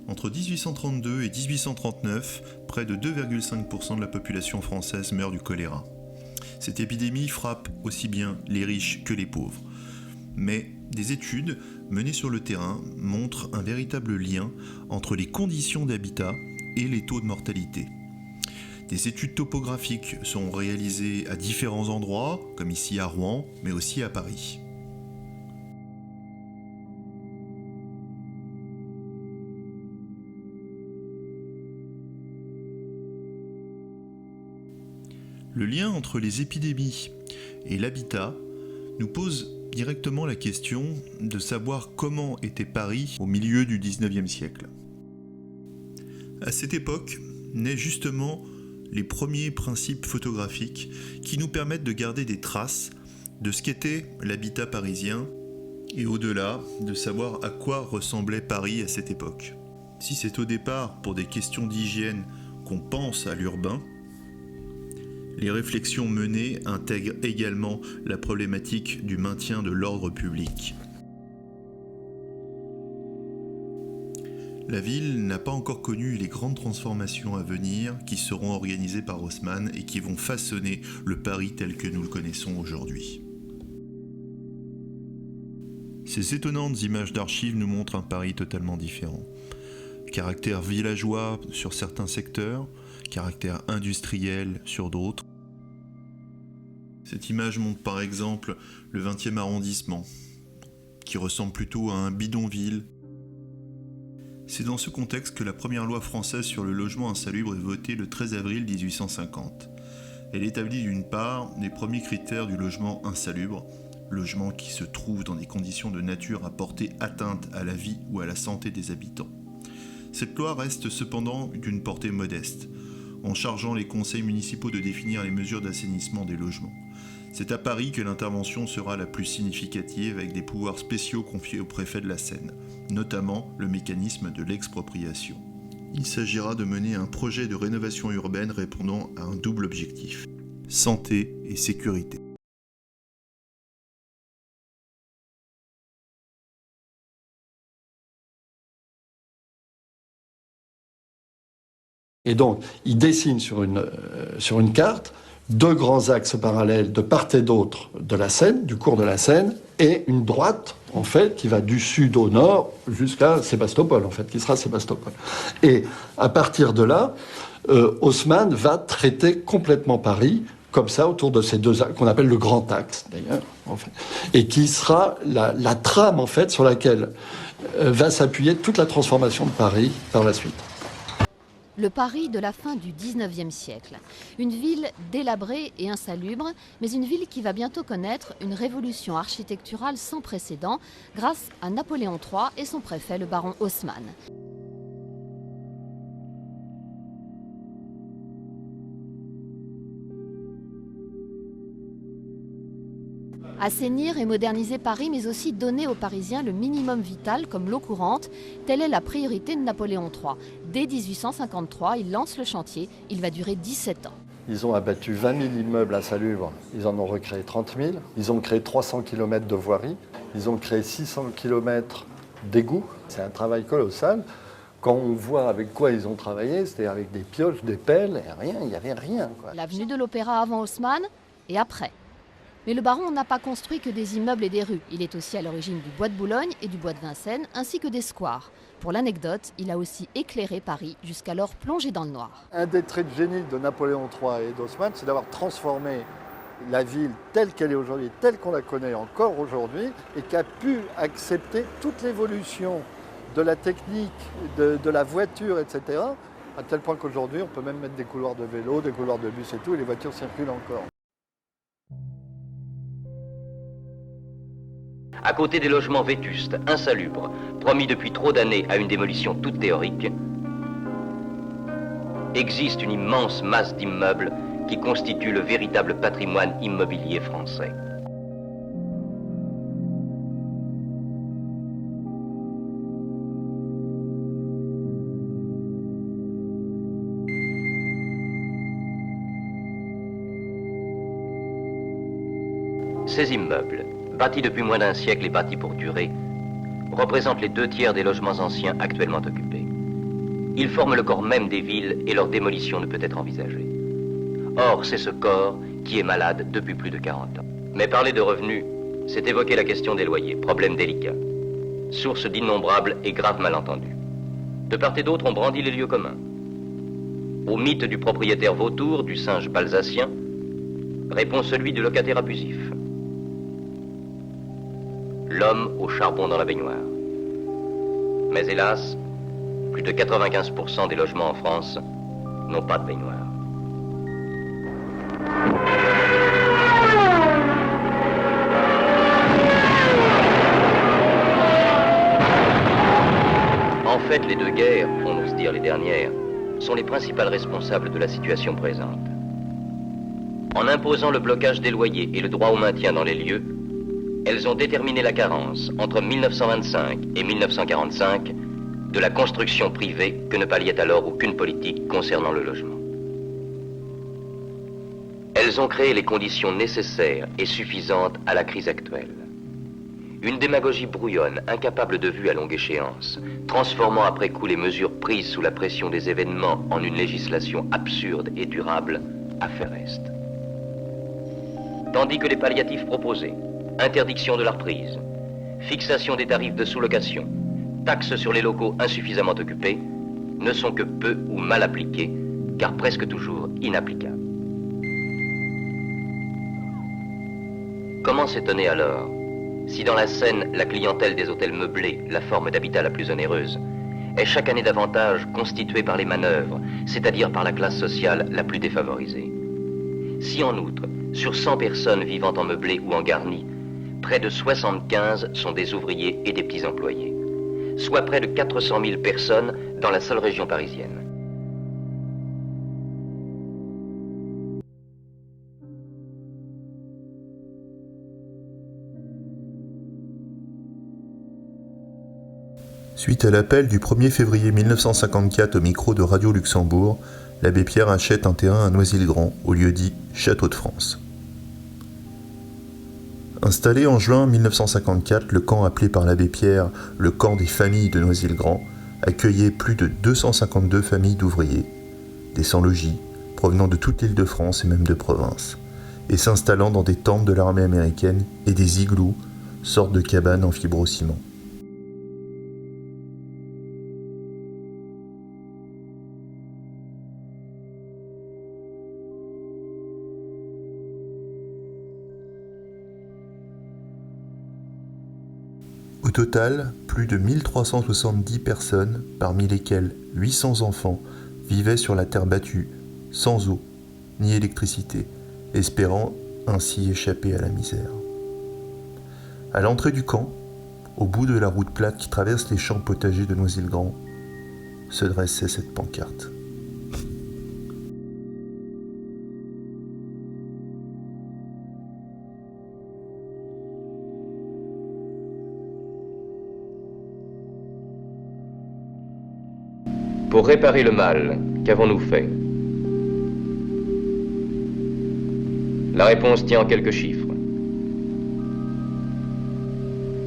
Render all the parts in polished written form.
Entre 1832 et 1839, près de 2,5% de la population française meurt du choléra. Cette épidémie frappe aussi bien les riches que les pauvres. Mais des études menées sur le terrain montrent un véritable lien entre les conditions d'habitat et les taux de mortalité. Des études topographiques sont réalisées à différents endroits, comme ici à Rouen, mais aussi à Paris. Le lien entre les épidémies et l'habitat nous pose directement la question de savoir comment était Paris au milieu du XIXe siècle. À cette époque, naissent justement les premiers principes photographiques qui nous permettent de garder des traces de ce qu'était l'habitat parisien et au-delà de savoir à quoi ressemblait Paris à cette époque. Si c'est au départ pour des questions d'hygiène qu'on pense à l'urbain, les réflexions menées intègrent également la problématique du maintien de l'ordre public. La ville n'a pas encore connu les grandes transformations à venir qui seront organisées par Haussmann et qui vont façonner le Paris tel que nous le connaissons aujourd'hui. Ces étonnantes images d'archives nous montrent un Paris totalement différent. Caractère villageois sur certains secteurs, caractère industriel sur d'autres. Cette image montre par exemple le 20e arrondissement, qui ressemble plutôt à un bidonville. C'est dans ce contexte que la première loi française sur le logement insalubre est votée le 13 avril 1850. Elle établit d'une part les premiers critères du logement insalubre, logement qui se trouve dans des conditions de nature à porter atteinte à la vie ou à la santé des habitants. Cette loi reste cependant d'une portée modeste, en chargeant les conseils municipaux de définir les mesures d'assainissement des logements. C'est à Paris que l'intervention sera la plus significative avec des pouvoirs spéciaux confiés au préfet de la Seine, notamment le mécanisme de l'expropriation. Il s'agira de mener un projet de rénovation urbaine répondant à un double objectif, santé et sécurité. Et donc, il dessine sur une carte deux grands axes parallèles de part et d'autre de la Seine, du cours de la Seine, et une droite, en fait, qui va du sud au nord jusqu'à Sébastopol, en fait, qui sera Sébastopol. Et à partir de là, Haussmann va traiter complètement Paris, comme ça, autour de ces deux axes, qu'on appelle le grand axe, d'ailleurs, en fait, et qui sera la trame, en fait, sur laquelle va s'appuyer toute la transformation de Paris par la suite. Le Paris de la fin du XIXe siècle. Une ville délabrée et insalubre, mais une ville qui va bientôt connaître une révolution architecturale sans précédent grâce à Napoléon III et son préfet, le baron Haussmann. Assainir et moderniser Paris, mais aussi donner aux Parisiens le minimum vital comme l'eau courante, telle est la priorité de Napoléon III. Dès 1853, il lance le chantier, il va durer 17 ans. Ils ont abattu 20 000 immeubles insalubres, ils en ont recréé 30 000, ils ont créé 300 km de voirie, ils ont créé 600 km d'égouts. C'est un travail colossal. Quand on voit avec quoi ils ont travaillé, c'était avec des pioches, des pelles, et rien, il n'y avait rien, quoi. L'avenue de l'Opéra avant Haussmann et après. Mais le baron n'a pas construit que des immeubles et des rues. Il est aussi à l'origine du bois de Boulogne et du bois de Vincennes, ainsi que des squares. Pour l'anecdote, il a aussi éclairé Paris, jusqu'alors plongé dans le noir. Un des traits de génie de Napoléon III et d'Haussmann, c'est d'avoir transformé la ville telle qu'elle est aujourd'hui, telle qu'on la connaît encore aujourd'hui, et qui a pu accepter toute l'évolution de la technique, de la voiture, etc., à tel point qu'aujourd'hui, on peut même mettre des couloirs de vélo, des couloirs de bus et tout, et les voitures circulent encore. À côté des logements vétustes, insalubres, promis depuis trop d'années à une démolition toute théorique, existe une immense masse d'immeubles qui constituent le véritable patrimoine immobilier français. Ces immeubles, bâti depuis moins d'un siècle et bâti pour durer, représente les 2/3 des logements anciens actuellement occupés. Ils forment le corps même des villes et leur démolition ne peut être envisagée. Or, c'est ce corps qui est malade depuis plus de 40 ans. Mais parler de revenus, c'est évoquer la question des loyers, problème délicat, source d'innombrables et graves malentendus. De part et d'autre, on brandit les lieux communs. Au mythe du propriétaire vautour, du singe balsacien, répond celui du locataire abusif. L'homme au charbon dans la baignoire. Mais hélas, plus de 95% des logements en France n'ont pas de baignoire. En fait, les deux guerres, on ose dire les dernières, sont les principales responsables de la situation présente. En imposant le blocage des loyers et le droit au maintien dans les lieux, elles ont déterminé la carence, entre 1925 et 1945, de la construction privée que ne palliait alors aucune politique concernant le logement. Elles ont créé les conditions nécessaires et suffisantes à la crise actuelle. Une démagogie brouillonne, incapable de vue à longue échéance, transformant après coup les mesures prises sous la pression des événements en une législation absurde et durable, a fait reste. Tandis que les palliatifs proposés, interdiction de la reprise, fixation des tarifs de sous-location, taxes sur les locaux insuffisamment occupés, ne sont que peu ou mal appliqués, car presque toujours inapplicables. Comment s'étonner alors si dans la Seine, la clientèle des hôtels meublés, la forme d'habitat la plus onéreuse, est chaque année davantage constituée par les manœuvres, c'est-à-dire par la classe sociale la plus défavorisée. Si en outre, sur 100 personnes vivant en meublé ou en garni, près de 75 sont des ouvriers et des petits employés, soit près de 400 000 personnes dans la seule région parisienne. Suite à l'appel du 1er février 1954 au micro de Radio Luxembourg, l'abbé Pierre achète un terrain à Noisy-le-Grand, au lieu-dit Château de France. Installé en juin 1954, le camp appelé par l'abbé Pierre le camp des familles de Noisy-le-Grand accueillait plus de 252 familles d'ouvriers, des sans-logis, provenant de toute l'Île-de-France et même de province, et s'installant dans des tentes de l'armée américaine et des igloos, sortes de cabanes en fibrociment. Au total, plus de 1370 personnes, parmi lesquelles 800 enfants, vivaient sur la terre battue, sans eau, ni électricité, espérant ainsi échapper à la misère. À l'entrée du camp, au bout de la route plate qui traverse les champs potagers de Noisy-le-Grand, se dressait cette pancarte. Pour réparer le mal, qu'avons-nous fait? La réponse tient en quelques chiffres.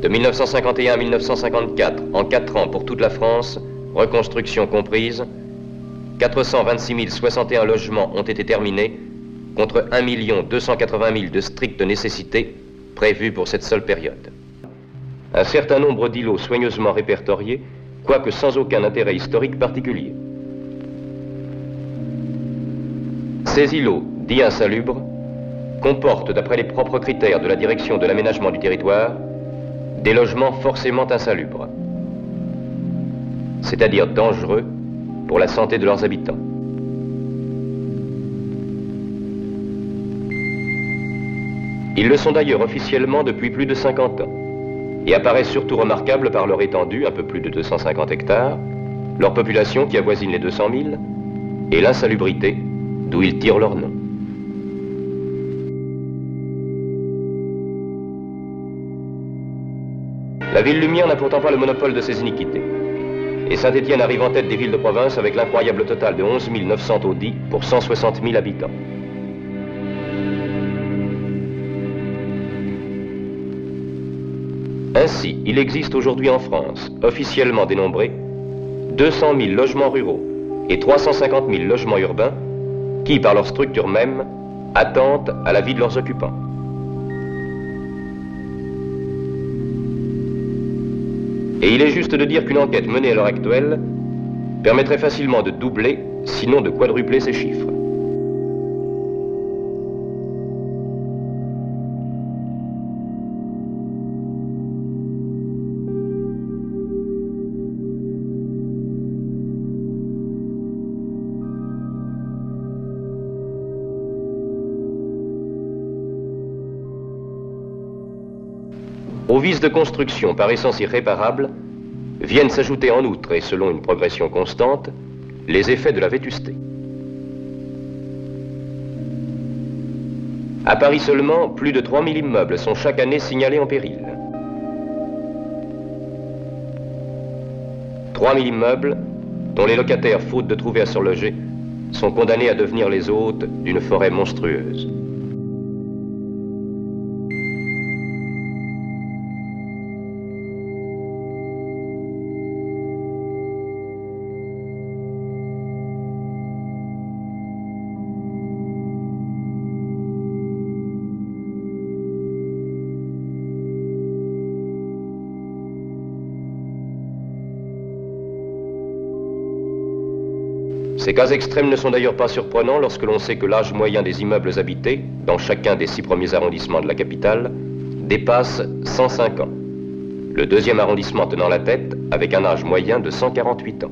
De 1951 à 1954, en 4 ans pour toute la France, reconstruction comprise, 426 061 logements ont été terminés, contre 1 280 000 de stricte nécessité prévus pour cette seule période. Un certain nombre d'îlots soigneusement répertoriés, quoique sans aucun intérêt historique particulier. Ces îlots, dits insalubres, comportent, d'après les propres critères de la direction de l'aménagement du territoire, des logements forcément insalubres, c'est-à-dire dangereux pour la santé de leurs habitants. Ils le sont d'ailleurs officiellement depuis plus de 50 ans. Et apparaissent surtout remarquables par leur étendue, un peu plus de 250 hectares, leur population qui avoisine les 200 000, et l'insalubrité, d'où ils tirent leur nom. La ville Lumière n'a pourtant pas le monopole de ces iniquités. Et Saint-Étienne arrive en tête des villes de province avec l'incroyable total de 11 900 taudis pour 160 000 habitants. Ainsi, il existe aujourd'hui en France, officiellement dénombrés, 200 000 logements ruraux et 350 000 logements urbains qui, par leur structure même, attendent à la vie de leurs occupants. Et il est juste de dire qu'une enquête menée à l'heure actuelle permettrait facilement de doubler, sinon de quadrupler ces chiffres. Aux vices de construction par essence irréparables viennent s'ajouter en outre, et selon une progression constante, les effets de la vétusté. À Paris seulement, plus de 3000 immeubles sont chaque année signalés en péril. 3000 immeubles dont les locataires, faute de trouver à surloger, sont condamnés à devenir les hôtes d'une forêt monstrueuse. Ces cas extrêmes ne sont d'ailleurs pas surprenants lorsque l'on sait que l'âge moyen des immeubles habités, dans chacun des 6 premiers arrondissements de la capitale, dépasse 105 ans. Le deuxième arrondissement tenant la tête avec un âge moyen de 148 ans.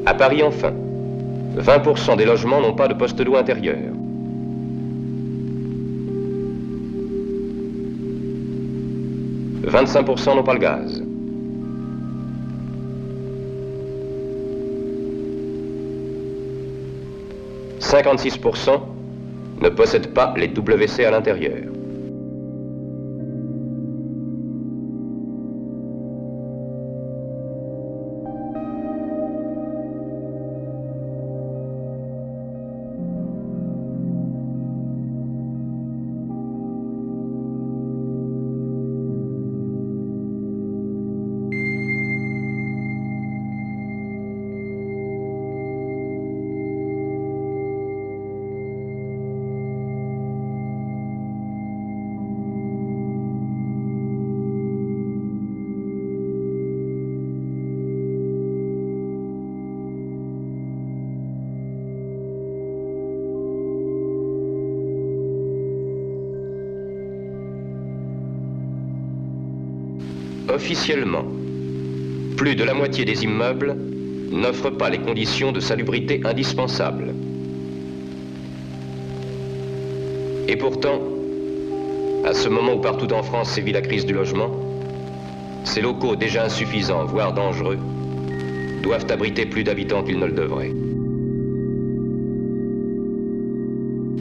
À Paris enfin, 20% des logements n'ont pas de poste d'eau intérieur. « 25% n'ont pas le gaz. « 56% ne possèdent pas les WC à l'intérieur. Officiellement, plus de la moitié des immeubles n'offrent pas les conditions de salubrité indispensables. Et pourtant, à ce moment où partout en France sévit la crise du logement, ces locaux déjà insuffisants, voire dangereux, doivent abriter plus d'habitants qu'ils ne le devraient.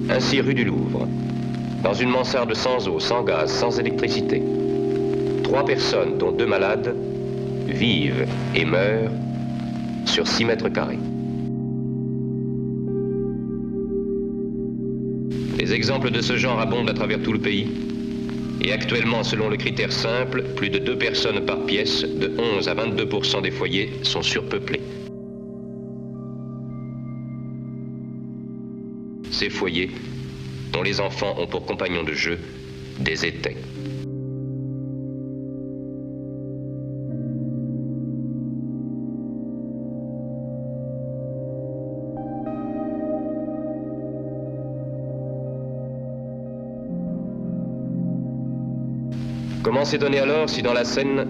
Ainsi, rue du Louvre, dans une mansarde sans eau, sans gaz, sans électricité, 3 personnes, dont 2 malades, vivent et meurent sur 6 mètres carrés. Les exemples de ce genre abondent à travers tout le pays. Et actuellement, selon le critère simple, plus de 2 personnes par pièce, de 11 à 22% des foyers sont surpeuplés. Ces foyers, dont les enfants ont pour compagnons de jeu des étais. Comment s'étonner alors si dans la Seine,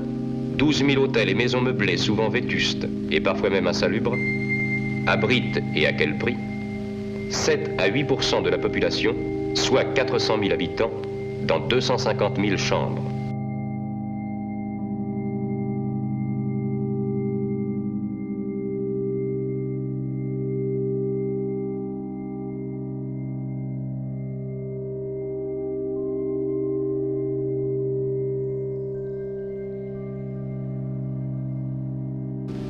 12 000 hôtels et maisons meublées, souvent vétustes et parfois même insalubres, abritent, et à quel prix, 7 à 8% de la population, soit 400 000 habitants, dans 250 000 chambres.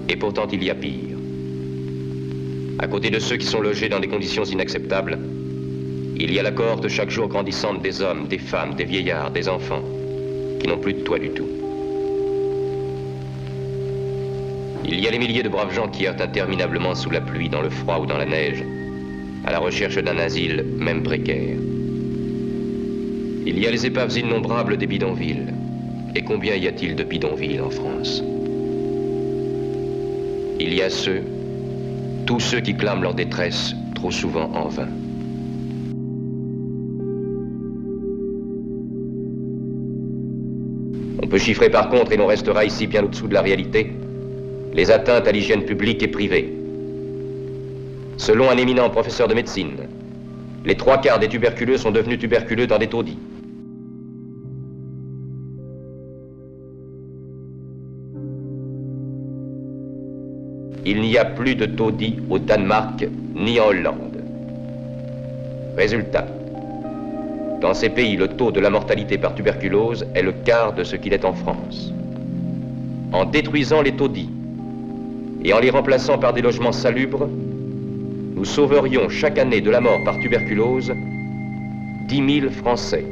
Et pourtant, il y a pire. À côté de ceux qui sont logés dans des conditions inacceptables, il y a la cohorte chaque jour grandissante des hommes, des femmes, des vieillards, des enfants, qui n'ont plus de toit du tout. Il y a les milliers de braves gens qui errent interminablement sous la pluie, dans le froid ou dans la neige, à la recherche d'un asile, même précaire. Il y a les épaves innombrables des bidonvilles. Et combien y a-t-il de bidonvilles en France? Il y a tous ceux qui clament leur détresse, trop souvent en vain. On peut chiffrer par contre, et l'on restera ici bien au-dessous de la réalité, les atteintes à l'hygiène publique et privée. Selon un éminent professeur de médecine, les 3/4 des tuberculeux sont devenus tuberculeux dans des taudis. Il n'y a plus de taudis au Danemark ni en Hollande. Résultat, dans ces pays, le taux de la mortalité par tuberculose est le quart de ce qu'il est en France. En détruisant les taudis et en les remplaçant par des logements salubres, nous sauverions chaque année de la mort par tuberculose 10 000 Français.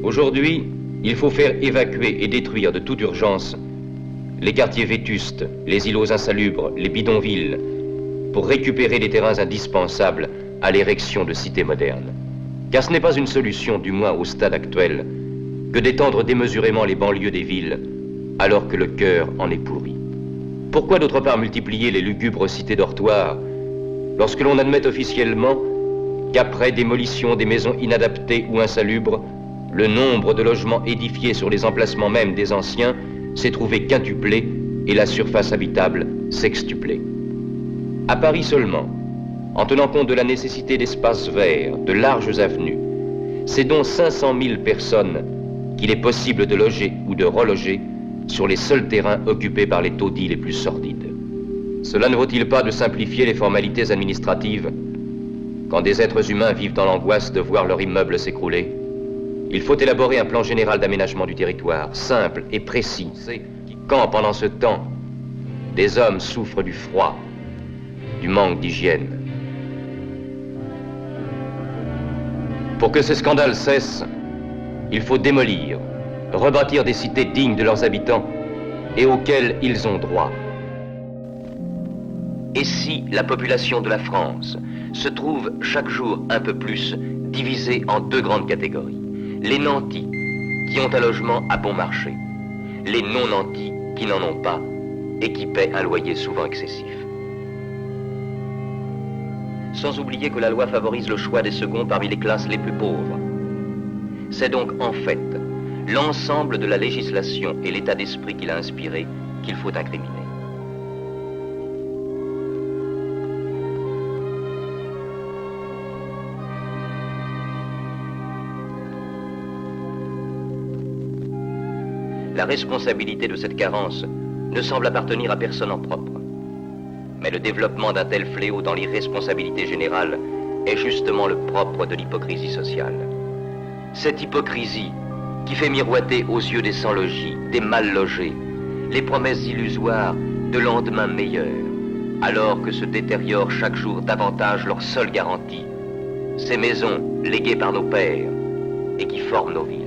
Aujourd'hui, il faut faire évacuer et détruire de toute urgence les quartiers vétustes, les îlots insalubres, les bidonvilles, pour récupérer les terrains indispensables à l'érection de cités modernes. Car ce n'est pas une solution, du moins au stade actuel, que d'étendre démesurément les banlieues des villes, alors que le cœur en est pourri. Pourquoi d'autre part multiplier les lugubres cités dortoirs, lorsque l'on admet officiellement qu'après démolition des maisons inadaptées ou insalubres, le nombre de logements édifiés sur les emplacements même des anciens s'est trouvé quintuplé et la surface habitable sextuplée. À Paris seulement, en tenant compte de la nécessité d'espaces verts, de larges avenues, c'est donc 500 000 personnes qu'il est possible de loger ou de reloger sur les seuls terrains occupés par les taudis les plus sordides. Cela ne vaut-il pas de simplifier les formalités administratives quand des êtres humains vivent dans l'angoisse de voir leur immeuble s'écrouler? Il faut élaborer un plan général d'aménagement du territoire, simple et précis, quand, pendant ce temps, des hommes souffrent du froid, du manque d'hygiène. Pour que ces scandales cessent, il faut démolir, rebâtir des cités dignes de leurs habitants et auxquelles ils ont droit. Et si la population de la France se trouve chaque jour un peu plus divisée en deux grandes catégories? Les nantis, qui ont un logement à bon marché. Les non-nantis, qui n'en ont pas et qui paient un loyer souvent excessif. Sans oublier que la loi favorise le choix des seconds parmi les classes les plus pauvres. C'est donc en fait l'ensemble de la législation et l'état d'esprit qui l'a inspiré qu'il faut incriminer. La responsabilité de cette carence ne semble appartenir à personne en propre. Mais le développement d'un tel fléau dans l'irresponsabilité générale est justement le propre de l'hypocrisie sociale. Cette hypocrisie qui fait miroiter aux yeux des sans-logis, des mal logés, les promesses illusoires de lendemains meilleurs, alors que se détériore chaque jour davantage leur seule garantie, ces maisons léguées par nos pères et qui forment nos vies.